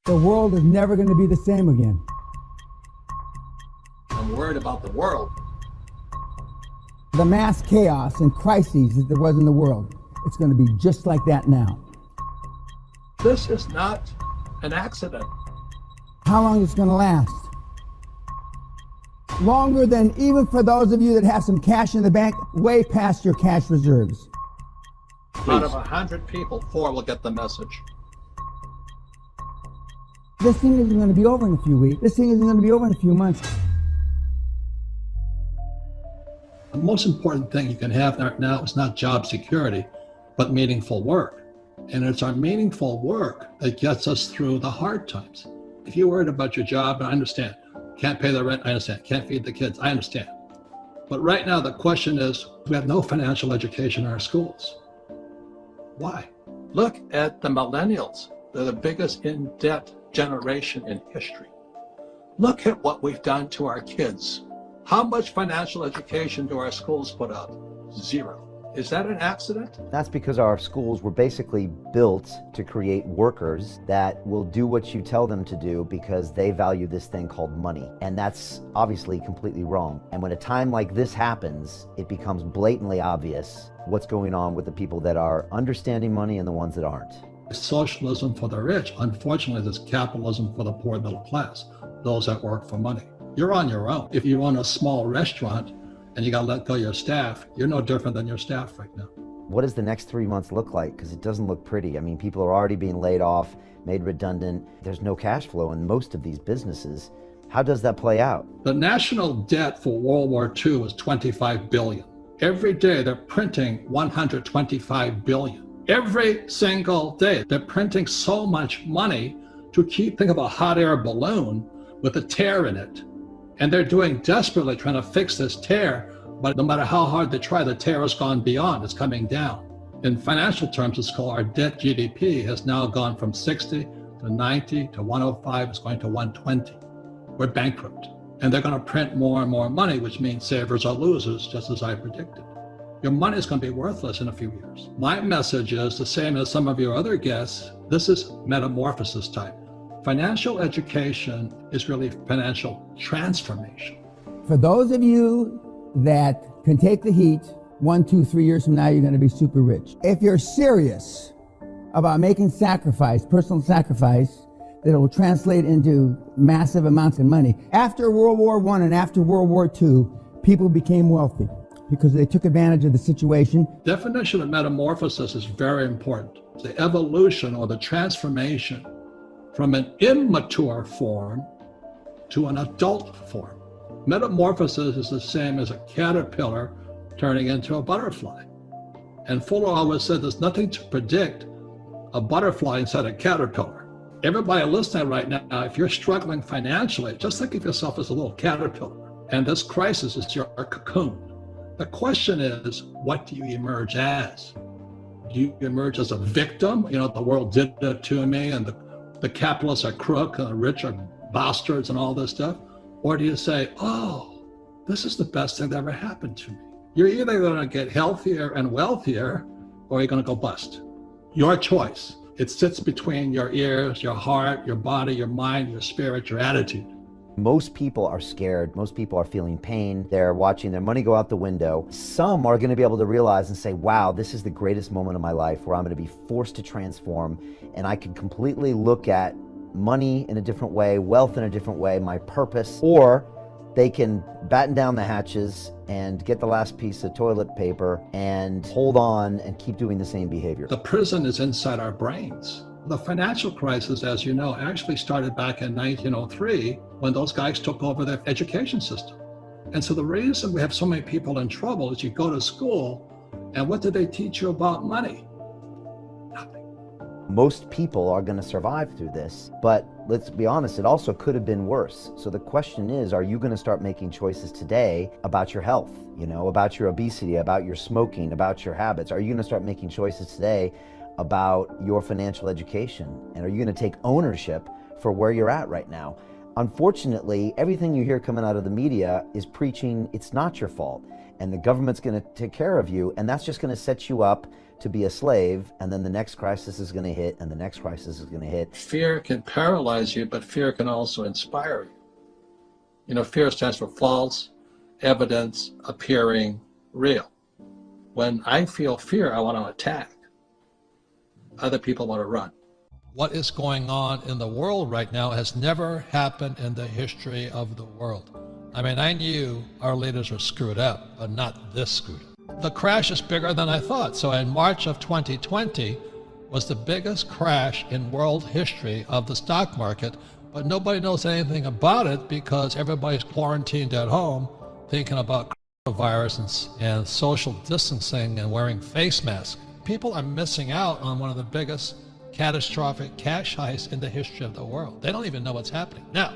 The world is never going to be the same again. I'm worried about the world. The mass chaos and crises that there was in the world, it's going to be just like that now. This is not an accident. How long is it going to last? Longer than even for those of you that have some cash in the bank, way past your cash reserves. Out of 100 people, 4 will get the message. This thing isn't going to be over in a few weeks. This thing isn't going to be over in a few months. The most important thing you can have right now is not job security, but meaningful work. And it's our meaningful work that gets us through the hard times. If you're worried about your job, and I understand, can't pay the rent, I understand, can't feed the kids, I understand. But right now the question is, we have no financial education in our schools. Why? Look at the millennials. They're the biggest in-debt generation in history. Look at what we've done to our kids. How much financial education do our schools put out? 0. Is that an accident? That's because our schools were basically built to create workers that will do what you tell them to do because they value this thing called money. And that's obviously completely wrong. And when a time like this happens, it becomes blatantly obvious what's going on with the people that are understanding money and the ones that aren't. Socialism for the rich. Unfortunately, there's capitalism for the poor middle class, those that work for money. You're on your own. If you own a small restaurant and you got to let go of your staff, you're no different than your staff right now. What does the next 3 months look like? Because it doesn't look pretty. I mean, people are already being laid off, made redundant. There's no cash flow in most of these businesses. How does that play out? The national debt for World War II was $25 billion. Every day they're printing $125 billion. Every single day they're printing so much money to think of a hot air balloon with a tear in it. And they're doing desperately trying to fix this tear, but no matter how hard they try, the tear has gone beyond, it's coming down. In financial terms, it's called our debt GDP has now gone from 60 to 90 to 105, it's going to 120. We're bankrupt. And they're going to print more and more money, which means savers are losers, just as I predicted. Your money is going to be worthless in a few years. My message is the same as some of your other guests. This is metamorphosis time. Financial education is really financial transformation. For those of you that can take the heat, 1, 2, 3 years from now, you're going to be super rich. If you're serious about making sacrifice, personal sacrifice, that will translate into massive amounts of money. After World War I and after World War II, people became wealthy because they took advantage of the situation. Definition of metamorphosis is very important. The evolution or the transformation from an immature form to an adult form. Metamorphosis is the same as a caterpillar turning into a butterfly. And Fuller always said there's nothing to predict a butterfly inside a caterpillar. Everybody listening right now, if you're struggling financially, just think of yourself as a little caterpillar. And this crisis is your cocoon. The question is, what do you emerge as? Do you emerge as a victim? You know, the world did it to me, and the capitalists are crook, and the rich are bastards, and all this stuff? Or do you say, oh, this is the best thing that ever happened to me? You're either going to get healthier and wealthier, or you're going to go bust. Your choice. It sits between your ears, your heart, your body, your mind, your spirit, your attitude. Most people are scared. Most people are feeling pain. They're watching their money go out the window. Some are going to be able to realize and say, wow, this is the greatest moment of my life where I'm going to be forced to transform, and I can completely look at money in a different way, wealth in a different way, my purpose. Or they can batten down the hatches and get the last piece of toilet paper and hold on and keep doing the same behavior. The prison is inside our brains. The financial crisis, as you know, actually started back in 1903 when those guys took over the education system. And so the reason we have so many people in trouble is you go to school, and what did they teach you about money? Nothing. Most people are going to survive through this, but let's be honest, it also could have been worse. So the question is, are you going to start making choices today about your health, about your obesity, about your smoking, about your habits? Are you going to start making choices today about your financial education? And are you going to take ownership for where you're at right now? Unfortunately, everything you hear coming out of the media is preaching it's not your fault, and the government's going to take care of you, and that's just going to set you up to be a slave, and then the next crisis is going to hit, and the next crisis is going to hit. Fear can paralyze you, but fear can also inspire you. You know, fear stands for false evidence appearing real. When I feel fear, I want to attack. Other people want to run. What is going on in the world right now has never happened in the history of the world. I mean, I knew our leaders were screwed up, but not this screwed up. The crash is bigger than I thought. So in March of 2020 was the biggest crash in world history of the stock market, but nobody knows anything about it because everybody's quarantined at home thinking about coronavirus and social distancing and wearing face masks. People are missing out on one of the biggest catastrophic cash heists in the history of the world. They don't even know what's happening. Now,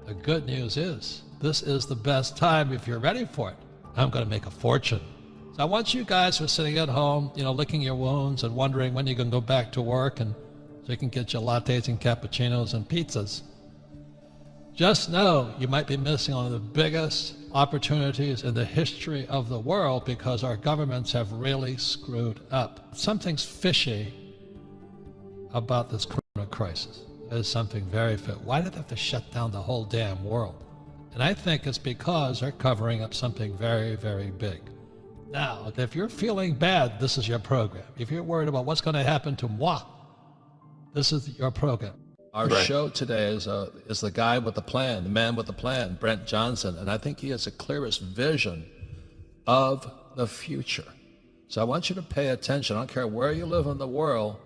the good news is, this is the best time if you're ready for it. I'm going to make a fortune. So I want you guys who are sitting at home, you know, licking your wounds and wondering when you're going to go back to work and so you can get your lattes and cappuccinos and pizzas. Just know you might be missing one of the biggest opportunities in the history of the world because our governments have really screwed up. Something's fishy about this corona crisis. There's something very fit. Why did they have to shut down the whole damn world? And I think it's because they're covering up something very, very big. Now, if you're feeling bad, this is your program. If you're worried about what's going to happen to moi, this is your program. Our show today is the guy with the plan, the man with the plan, Brent Johnson, and I think he has the clearest vision of the future. So I want you to pay attention. I don't care where you live in the world,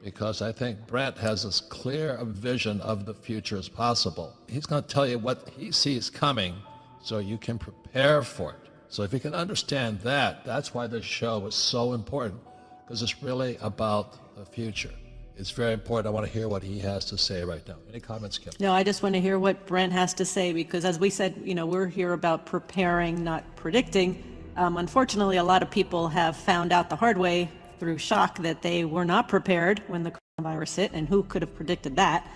because I think Brent has as clear a vision of the future as possible. He's going to tell you what he sees coming so you can prepare for it. So if you can understand that, that's why this show is so important, because it's really about the future. It's very important. I want to hear what he has to say right now. Any comments, Kim? No, I just want to hear what Brent has to say, because as we said, you know, we're here about preparing, not predicting. Unfortunately, a lot of people have found out the hard way through shock that they were not prepared when the coronavirus hit, and who could have predicted that?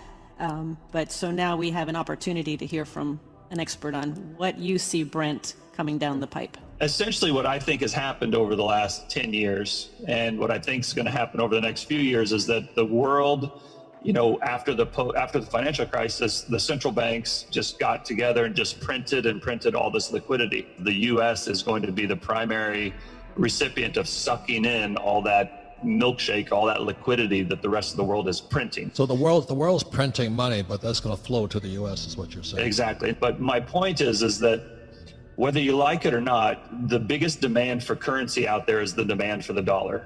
But so now we have an opportunity to hear from an expert on what you see, Brent, coming down the pipe. Essentially what I think has happened over the last 10 years and what I think is going to happen over the next few years is that the world, you know, after the financial crisis, the central banks just got together and just printed all this liquidity. The US is going to be the primary recipient of sucking in all that milkshake, all that liquidity that the rest of the world is printing. So the world's printing money, but that's going to flow to the US is what you're saying. Exactly. But my point is that whether you like it or not, the biggest demand for currency out there is the demand for the dollar.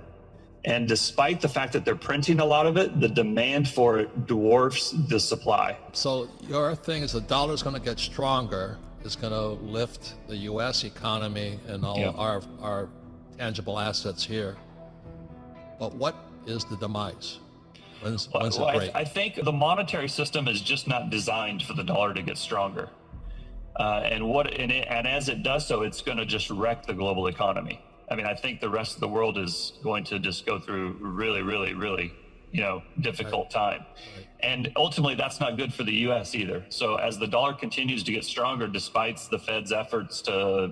And despite the fact that they're printing a lot of it, the demand for it dwarfs the supply. So your thing is the dollar's going to get stronger. It's going to lift the US economy and all our tangible assets here. But what is the demise? When's it break? I think the monetary system is just not designed for the dollar to get stronger. And as it does so, it's going to just wreck the global economy. I mean, I think the rest of the world is going to just go through really, really, really, difficult time. Right. And ultimately, that's not good for the U.S. either. So as the dollar continues to get stronger, despite the Fed's efforts to,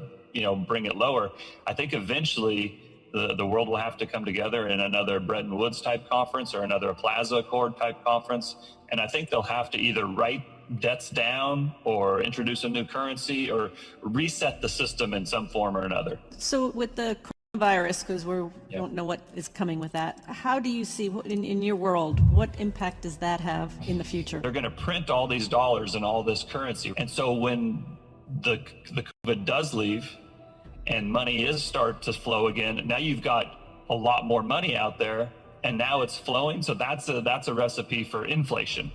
bring it lower, I think eventually the world will have to come together in another Bretton Woods type conference or another Plaza Accord type conference. And I think they'll have to either write debts down or introduce a new currency or reset the system in some form or another. So with the coronavirus, because we don't know what is coming with that, how do you see, in your world, what impact does that have in the future? They're going to print all these dollars and all this currency. And so when the COVID does leave and money is start to flow again, now you've got a lot more money out there and now it's flowing. So that's a recipe for inflation.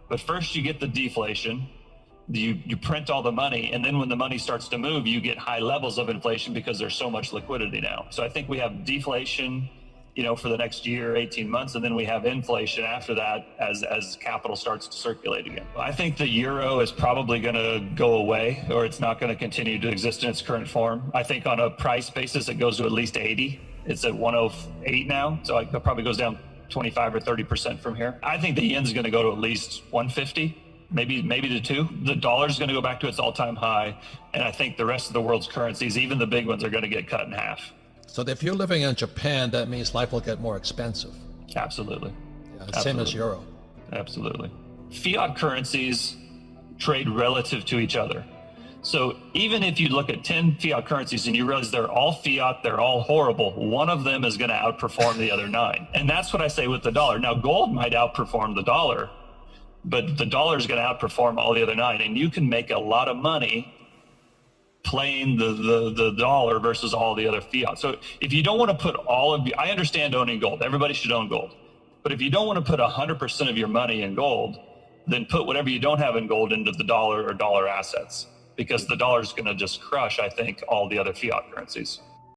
But first you get the deflation, you print all the money, and then when the money starts to move, you get high levels of inflation because there's so much liquidity now. So I think we have deflation, for the next year, 18 months, and then we have inflation after that as capital starts to circulate again. I think the euro is probably going to go away, or it's not going to continue to exist in its current form. I think on a price basis, it goes to at least 80. It's at 108 now, so it probably goes down 25 or 30% from here. I think the yen's going to go to at least 150, maybe to 2. The dollar's going to go back to its all-time high, and I think the rest of the world's currencies, even the big ones, are going to get cut in half. So if you're living in Japan, that means life will get more expensive. Absolutely. Yeah, same as euro. Absolutely. Fiat currencies trade relative to each other. So even if you look at 10 fiat currencies and you realize they're all fiat, they're all horrible, one of them is going to outperform the other 9. And that's what I say with the dollar. Now, gold might outperform the dollar, but the dollar is going to outperform all the other 9. And you can make a lot of money playing the dollar versus all the other fiat. So if you don't want to put all of I understand owning gold. Everybody should own gold. But if you don't want to put 100% of your money in gold, then put whatever you don't have in gold into the dollar or dollar assets, because the dollar is going to just crush, I think, all the other fiat currencies.